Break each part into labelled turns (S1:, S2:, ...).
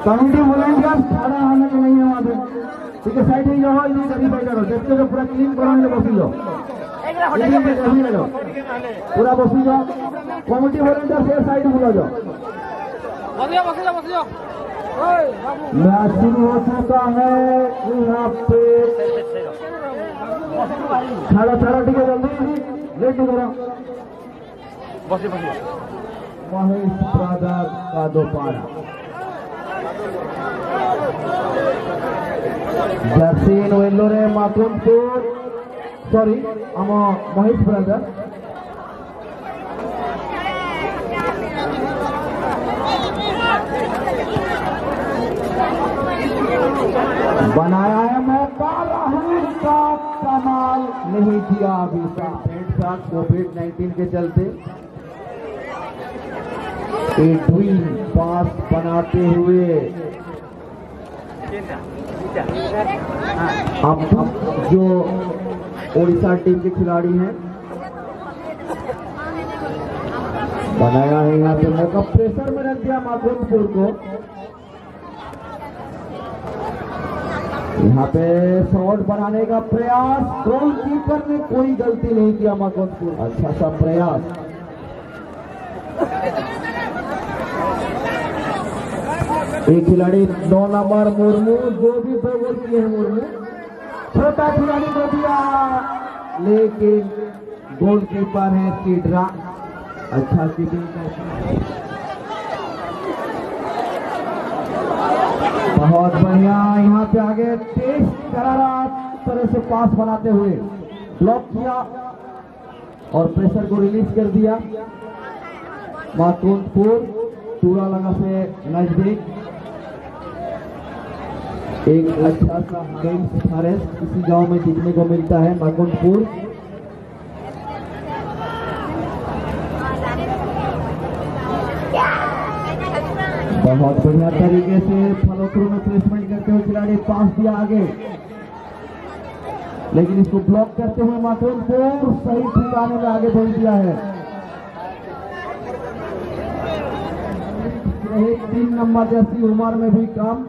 S1: Community volunteers खड़ा होने के नहीं है वहाँ पे, ठीक है। साइड में जाओ, इधर कभी बैठ जाओ, देखते हो पूरा क्लीन कराने के बसी जाओ, पूरा बसी जाओ। कम्युनिटी वॉलंटियर से साइड बुला जाओ। मैच शुरू हो चुका है यहाँ पे। खड़ा ठीक है, जल्दी लेट करो। महेश ब्रदर का दोपारा जर्सी इन वेल्लोरे मातुनपुर, सॉरी आम महेश ब्रदर। बनाया है मौका, राहुल का कमाल नहीं किया अभी तक। कोविड-19 के चलते एडविन पास बनाते हुए अब जो ओडिशा टीम के खिलाड़ी हैं, बनाया है यहाँ पे मौका, प्रेशर में रख दिया माधोपुर को। यहाँ पे शॉट बनाने का प्रयास, गोलकीपर ने कोई गलती नहीं किया माधोपुर, अच्छा सा प्रयास। एक खिलाड़ी 9 नंबर मुर्मू, जो भी दो गोल किए हैं मुर्मू, छोटा खिलाड़ी को दिया, लेकिन गोलकीपर है सीडरा, अच्छा कीपिंग करता, बहुत बढ़िया। यहाँ पे आगे तेज करारा तरह से पास बनाते हुए ब्लॉक किया और प्रेशर को रिलीज कर दिया। मातुनपुर टूरा लगा से नजदीक एक अच्छा सा फॉरेस्ट किसी गांव में दिखने को मिलता है। मातुनपुर बहुत बढ़िया तरीके से फॉलो थ्रू में प्लेसमेंट करते हुए खिलाड़ी पास दिया आगे, लेकिन इसको ब्लॉक करते हुए मातुनपुर सही ठिकाने में आगे बढ़ दिया है। 3 नंबर जैसी उम्र में भी कम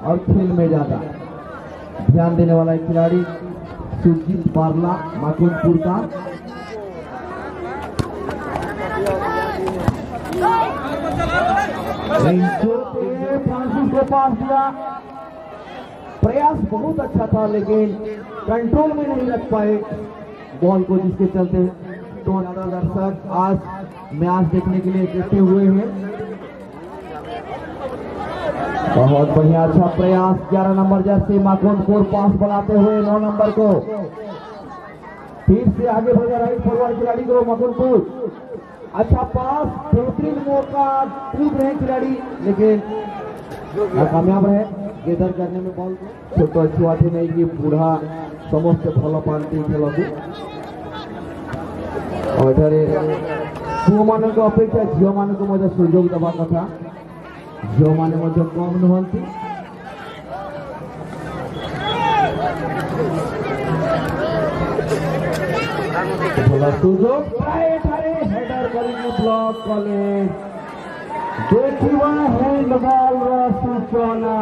S1: और खेल में ज्यादा ध्यान देने वाला एक खिलाड़ी सुजीत बारला मातुनपुर का। फ्रांसिस को पास दिया, प्रयास बहुत अच्छा था लेकिन कंट्रोल में नहीं रख पाए बॉल को, जिसके चलते तो दर्शक आज मैच देखने के लिए इकट्ठे हुए हैं। बहुत बढ़िया अच्छा प्रयास, 11 नंबर जर्सी मातुनपुर पास बनाते हुए 9 नंबर को फिर से आगे बढ़ राइट फॉरवर्ड खिलाड़ी को मातुनपुर, अच्छा पास, बेहतरीन मौका, कूद रहे खिलाड़ी लेकिन कामयाब है गेदर करने में बॉल को। छोट छुआठी नहीं कि बूढ़ा समस्त भल पाती खेल को, पुओ मान अपेक्षा झील मान को सुजोग देवा कथा, झील मैंने कम नुहति। सुजोग हेडर करेंगे ब्लॉक कॉलेज, देखिवा हैंडबॉल सूचना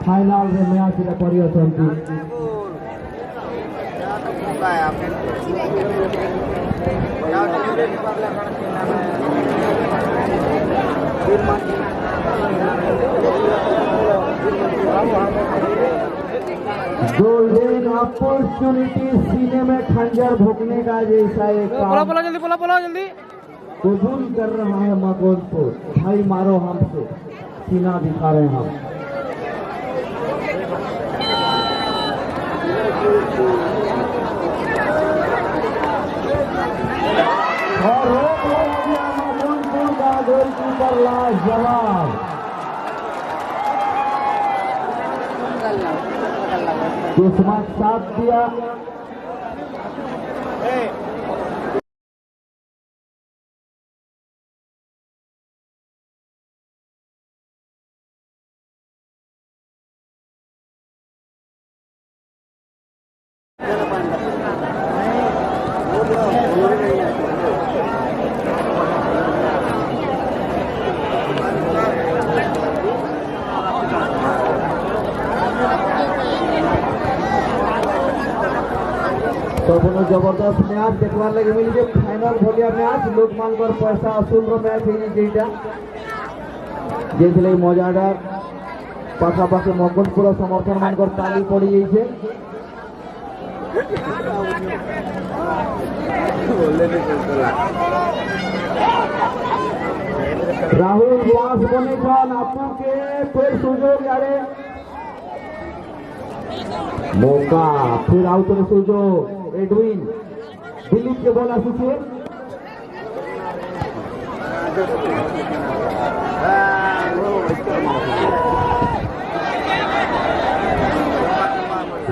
S1: फाइनल रे मैच रे परियसंती। गोल्डन अपॉर्चुनिटी सीने में खंजर भोंकने का जैसा एक काम
S2: जल्दी
S1: कबूल कर रहा है मातुनपुर। भाई मारो हमसे, सीना दिखा रहे हैं हम। और रोक दिया मातुनपुर का गोलकीपर लाजवाब, किस्मत साथ दिया। सबनो जबरदस्त मैच देखवार लगे मिले फाइनल भलिया मैच लोक मानकर पैसा असूल रो मैच है जेटा जेथले मजादार पाखा पाखे मकनपुर समर्थन मानकर ताली पड़ी जाइए राहुल पास बने आपू के फिर सुजोग यारे मौका फिर आउट सुजोग एडविन दिलीप के बॉल आसुचे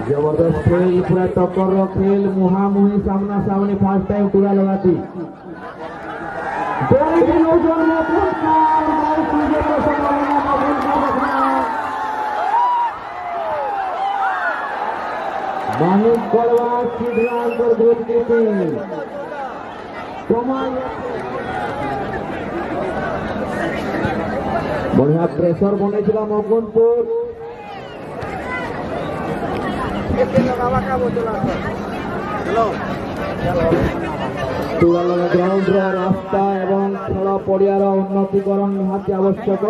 S1: जबरदस्त खेल पूरा टक्कर रो खेल मुहामुही सामना सामने फर्स्ट टाइम पूरा लगाती मानिक कड़वा सीधा पर गोल देते बढ़िया प्रेशर बने मकनपुर ग्राउंड रास्ता एवं खेल पड़ियार उन्नतीकरण निहाती आवश्यक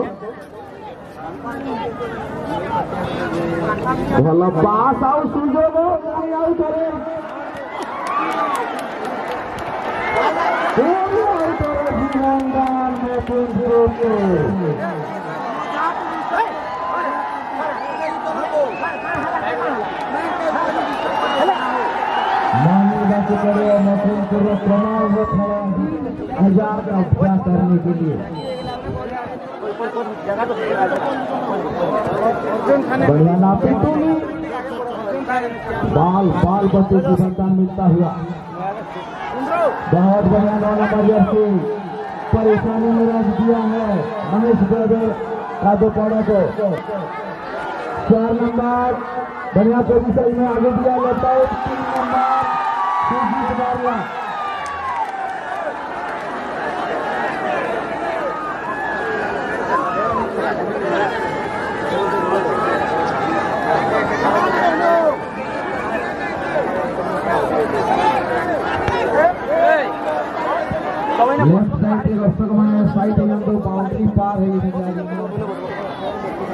S1: भल पास आउ सुजोग मकनपुर प्रणाम हजार का अभ्यास करने के लिए बढ़िया नापी बाल बाल बच्चे को संतान मिलता हुआ बहुत बढ़िया 9 नंबर जर्सी परेशानी में रख दिया है मनीष ब्रदर का दोपहर को 4 नंबर बढ़िया पोजीशन में आगे दिया जाता है 3 नंबर सुजीत बारिया लेफ्ट साइड के दर्शक मैंने साइड तो बाउंड्री पार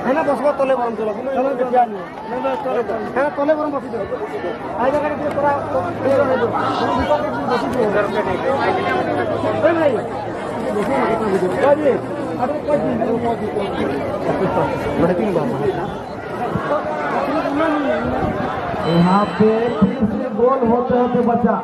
S1: है ना बस तले गरम चलो चलो देखिया नहीं है तले गरम बसी दो आई जगह पे थोड़ा क्लियर हो जाओ ऊपर के बसी दो घर पे नहीं नहीं अरे कोई नहीं यहाँ पे फिर से गोल होते होते बचा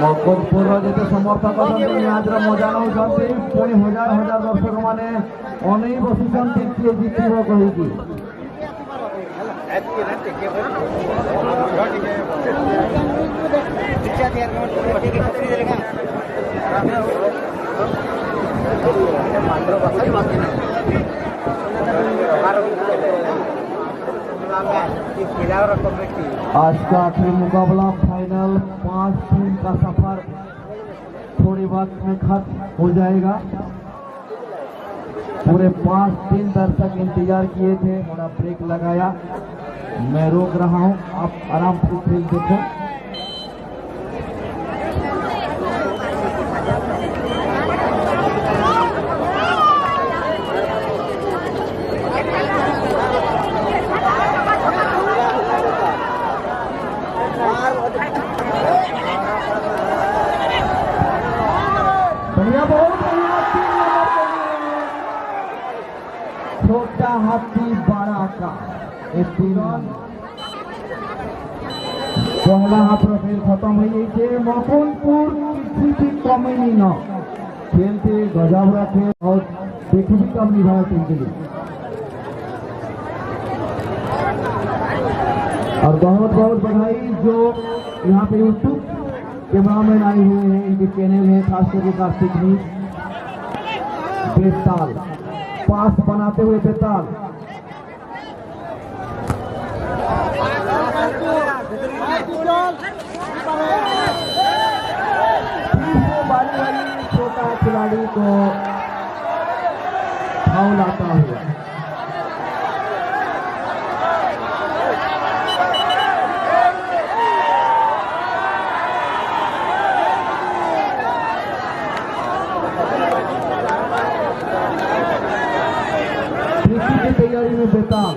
S1: मकनपुर जो समर्थक मैच मजा नौ पुणी हजार हजार दर्शक मैंने अनेक बसिछन किए जितब कहीकि आज का आखिरी मुकाबला फाइनल 5 टीम का सफर थोड़ी वक्त में खत्म हो जाएगा। पूरे 5 दिन दर्शक इंतजार किए थे, थोड़ा ब्रेक लगाया, मैं रोक रहा हूं, आप आराम से खेल देखो। छोटा हाथी बड़ा का पहला हाथ खेल खत्म हो जाए। मकनपुर किसी भी कमी नहीं न खेलते गजावरा खेल और देखी भी कम निभाया टीम के लिए। और बहुत बहुत बधाई जो यहाँ पे यूट्यूब कैमरामैन आए हुए हैं, इनके चैनल है, खास करके कार्तिक न्यूज बेताल पास बनाते हुए बेताल बारी छोटा खिलाड़ी को फाउल आता हुआ। की तैयारी में बेताल।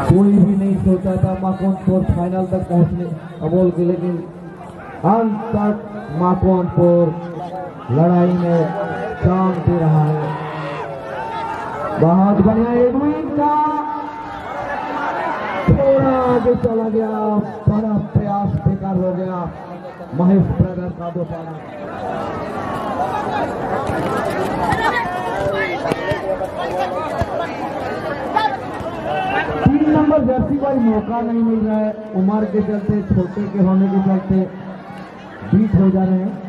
S1: कोई भी नहीं सोचा था माकोनपुर फाइनल तक पहुंचने अबोल के, लेकिन अंत तक माकोनपुर लड़ाई में जान दे रहा है। बहुत बढ़िया एडविन का थोड़ा आगे चला गया, बड़ा प्रयास बेकार हो गया। महेश ब्रदर का दोपारा 3 नंबर जर्सी को मौका नहीं मिल रहा है, उम्र के चलते, छोटे के होने के चलते बीट हो जा रहे हैं।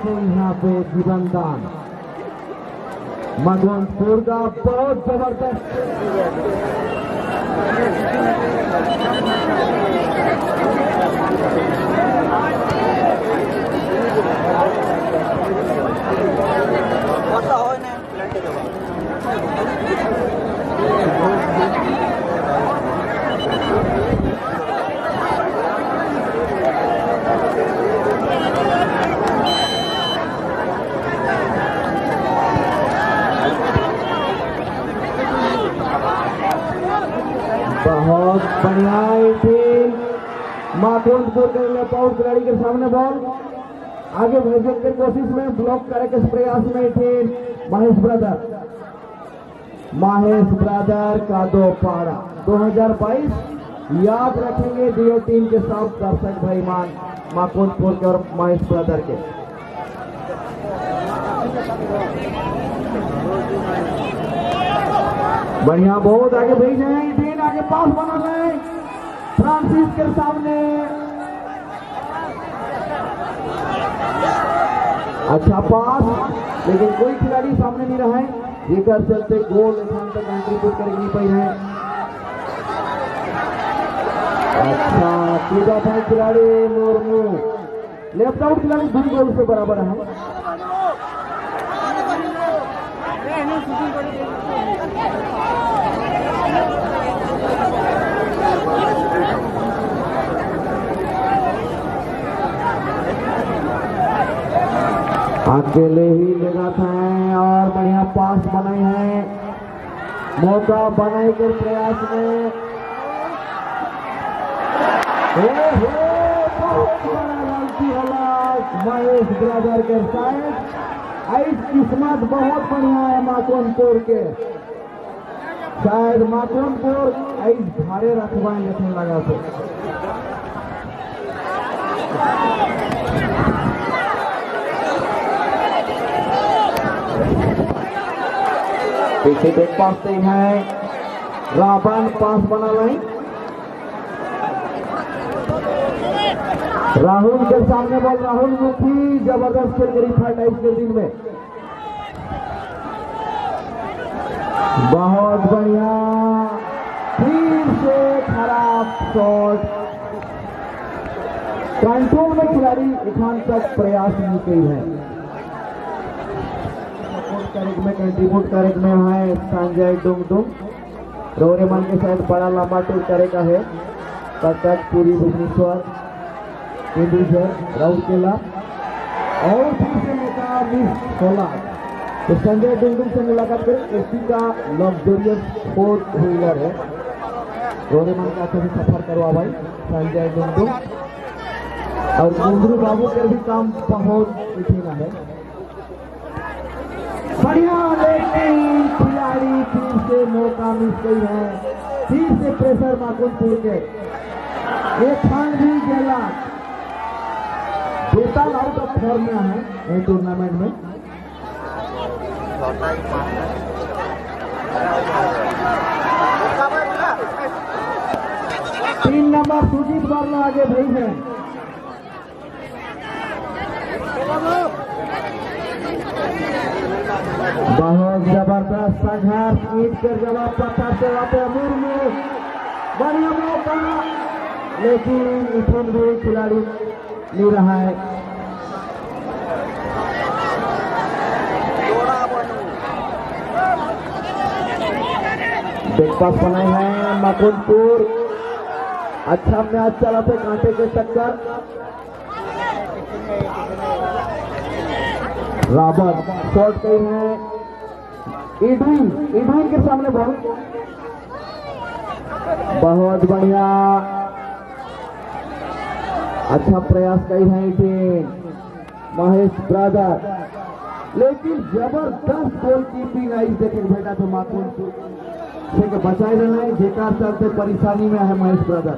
S1: यहाँ पे जीवनदान माकोनपुर का बहुत जबरदस्त बहुत बढ़िया माकोनपुर के लेफ्ट खिलाड़ी के सामने बॉल आगे भेजने की कोशिश में, ब्लॉक करे के प्रयास में थे महेश ब्रदर का दोपारा 2022 याद रखेंगे दियो टीम के सब दर्शक भाईमान माकोनपुर के और महेश ब्रदर के। बढ़िया बहुत आगे भेज रहे हैं, आगे पास बना रहे फ्रांसिस के सामने, अच्छा पास, लेकिन कोई खिलाड़ी सामने नहीं रहा है, जेकर चलते गोल स्थान तक कंट्रीब्यूट कर नहीं पाई है। अच्छा सीधा था खिलाड़ी मुर्मू, लेफ्ट आउट खिलाड़ी 2 गोल से बराबर है। अकेले ही लगाता है और बढ़िया पास बनाए हैं, मौका बनाए के प्रयास में बहुत बड़ा गलती होला महेश ब्रदर के साथ। ऐसी किस्मत बहुत बढ़िया है माकोनपुर के, शायद माकोनपुर ऐसी भारे रखवाए लेकिन लगा तो पीछे देख पाते हैं, रावण पास बना नहीं, राहुल के सामने बॉल, राहुल मुखी जबरदस्त खेल करी था 28 के दिन में, बहुत बढ़िया, फिर से खराब शॉट, कंट्रोल में खिलाड़ी इखान तक प्रयास नहीं की है। में कंट्रीब्यूट करे में है संजय डुंगडुंग, रोरेमन के साथ बड़ा लंबा टूर करेगा है, कटक पूरी भुवनेश्वर केंद्रीय राउरकेला और फिर से मौका मिस 16। तो संजय डुंगडुंग से मुलाकात करें। एसपी का लग्जरियस 4 व्हीलर है। रोरेमान का अच्छा से सफर करवा भाई संजय डुंगडुंग। और कुंदरू बाबू के भी काम बहुत उठेगा है। बढ़िया, लेकिन खिलाड़ी फिर से मौका मिस गई है। फिर से प्रेशर माकुनपुर के एक खान भी गेला बेताल आउट ऑफ फॉर्म में है इस टूर्नामेंट में। तीन नंबर सुजीत वर्मा आगे भेज हैं। बहुत जबरदस्त संघर्ष, ईट कर जवाब पत्थर से वापस मुर्मू। बढ़िया मौका, लेकिन इथन भी खिलाड़ी ले रहा है। ब्रेकफास्ट बनाए हैं मकुनपुर। अच्छा मैच चला थे, कांटे के टक्कर। रावत शॉट कही है। इडविन के सामने बहुत बढ़िया, अच्छा प्रयास कही है इडविन महेश ब्रदर। लेकिन जबरदस्त गोल कीपिंग आई देखे बेटा तो माकुनपुर से बचाए रहना है। जेकार चलते परेशानी में है महेश ब्रदर।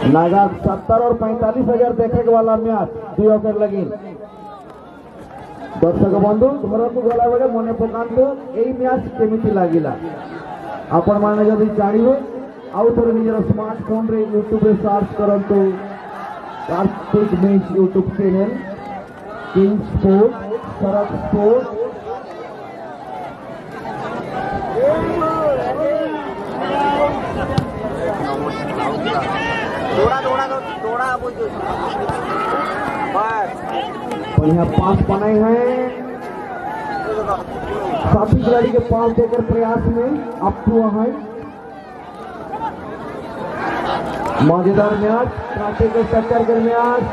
S1: नागा 70 और 45 हजार देखे वाला मैच दुई ओवर लगी। दर्शक बंधु घर को गला बेले मन पकातु यही मैच केमिति लागिला आपण माने जदि जानिबे आउ थोड़े निजर स्मार्टफोन रे यूट्यूब रे सर्च करंतु Kartik match YouTube channel king sport Sharad sport. बढ़िया पास बनाए हैं। साथी खिलाड़ी के पास देकर प्रयास में अप टू है। मजेदार मैच, कांटे के टक्कर के मैच।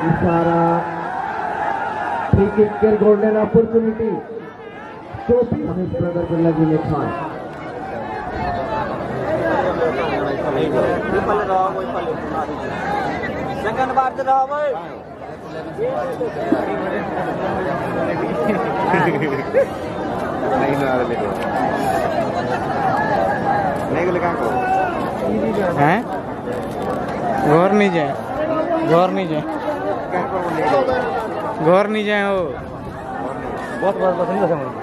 S1: इशारा फ्री किक के गोल्डन अपॉर्चुनिटी महेश ब्रदर को लगी ने खान।
S2: सेकंड बार तो रहा भाई नहीं ना नहीं लगा को हैं घर नहीं जाए घर नहीं जाए घर नहीं जाए हो बहुत बात पसंद है मुझे।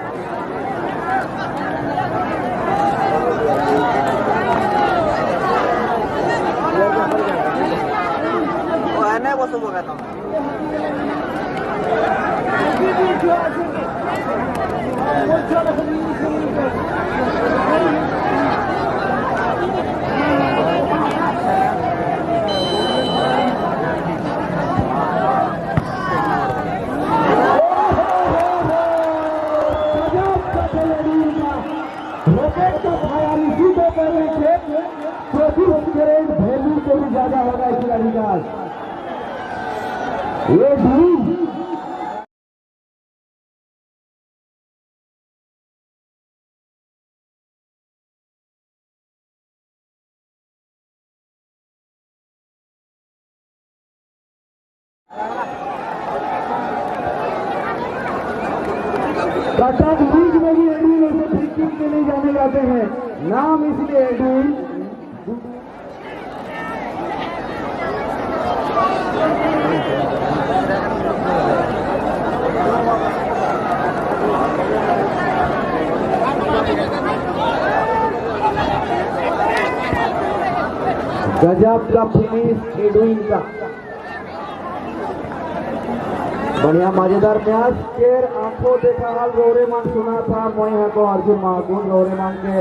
S2: वो तो बोल रहा था
S1: वैल्यू से भी ज्यादा होगा इस खिलाड़ी का। ये भी कटक लीग में भी एडविन ऐसे फ्री किक के लिए जाने जाते हैं, नाम इसलिए एडविन। गजब का फिनिश एडविन का। बढ़िया मजेदार मैच केर आंखों देखा हाल रोरेमान सुना था मैं को अर्जुन महाकुंड रोरेमान के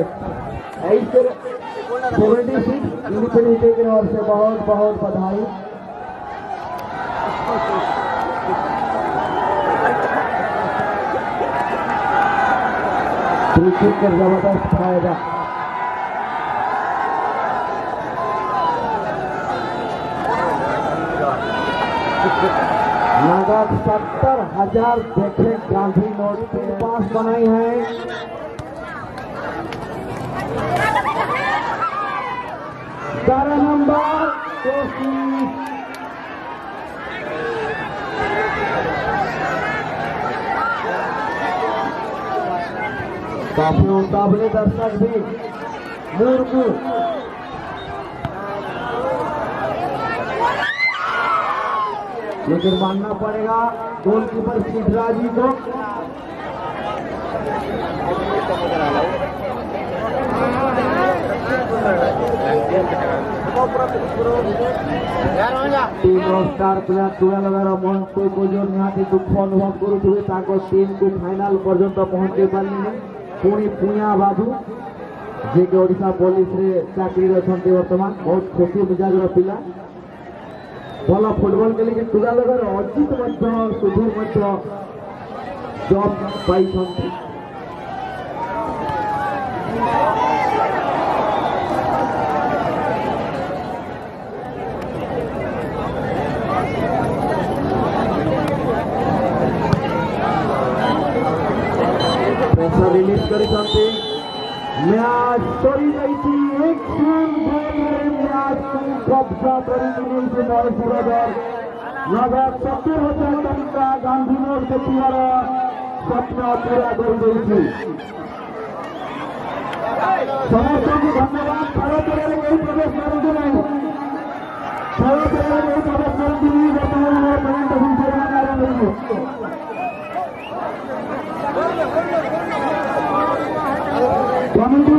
S1: ऐसे 76 इंडिपेंडेंस डे की ओर से बहुत बहुत बधाई। विकेट कर जबरदस्त फायदा। नगद 70,000 देखे गांधी नोट पे पास बनाई है। ग्यारह नंबर काफी मुकाबले दर्शक भी मुर्मू लेकिन मानना पड़ेगा गोलकीपर सिद्धराजी को। टीम स्टार प्लेयर 12 ମହନ୍ତ କୋଜର ନିହାତି ଦୁଃଖ ଅନୁଭବ କରୁଥିବେ ତାଙ୍କ ଟିମକୁ ଫାଇନାଲ ପର୍ଯ୍ୟନ୍ତ ପହଞ୍ଚେଇ ପାରିଲେନି। ପୁଣି ପୁଣିଆ ବାବୁ ଯିଏକି ଓଡ଼ିଶା ପୋଲିସରେ ଚାକିରିରେ ଅଛନ୍ତି ବର୍ତ୍ତମାନ, ବହୁତ ଖୁସି ମିଜାଜର ପିଲା, ଭଲ ଫୁଟବଲ ଖେଳିକି ଟୁରାଲଗର ଅଜିତ ମଧ୍ୟ ସୁଧୀର ମଧ୍ୟ ଜବ୍ ପାଇଛନ୍ତି। प्रेशर रिलीज କରିଛନ୍ତି। ମ୍ୟାଚ୍ ସରି ଯାଇଛି। ମ୍ୟାଚ୍ କବ୍ଜା କରିକି ନେଇଛି ମହୀଶୂର ଦଳ। ନଗଦ 70,000 ଟଙ୍କା ଗାନ୍ଧୀ ନୋଟ ଦେଖିବାର ସ୍ୱପ୍ନ ପୁରା କରିଦେଇଛି। ସମସ୍ତଙ୍କୁ ଧନ୍ୟବାଦ। ଖେଳ ପଡ଼ିଆରେ କେହି ପ୍ରବେଶ କରନ୍ତୁ ନାହିଁ। ଖେଳ ପଡ଼ିଆରେ କେହି ପ୍ରବେଶ କରନ୍ତୁନି। ବର୍ତ୍ତମାନ ପ୍ରେଜେଣ୍ଟେସନ ସେରେମନି ଆରମ୍ଭ ହୋଇଛି। କମିଟି